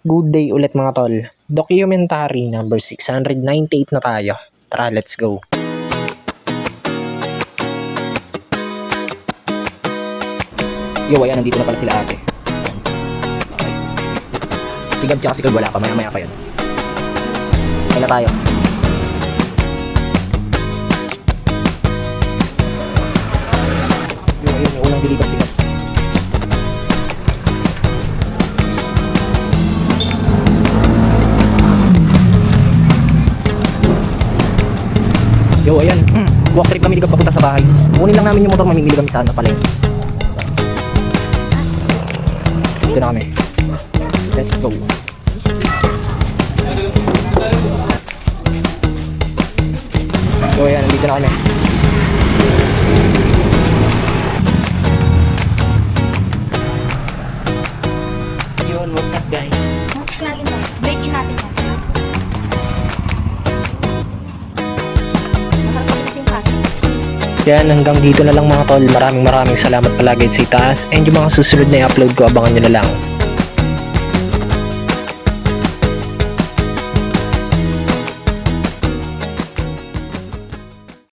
Good day ulit mga tol. Documentary number 698 na tayo. Tara, let's go. Yo, ayan, nandito na pala sila ate. Okay. Sigab tsaka sigab wala pa, maya-maya pa yun. Okay na tayo. Yo, ayun, yung unang deliver sigab. Yo, ayan, walk trip kami, ligab papunta sa bahay. Kunin lang namin yung motor, mamimili kami sa ano, palengke. Dito na kami. Let's go. So ayan, nandito na kami. Yun, what's up guys? Breakin natin yan. Yan, hanggang dito na lang mga tol. Maraming salamat palagi sa itaas. And yung mga susunod na i-upload ko, abangan nyo na lang.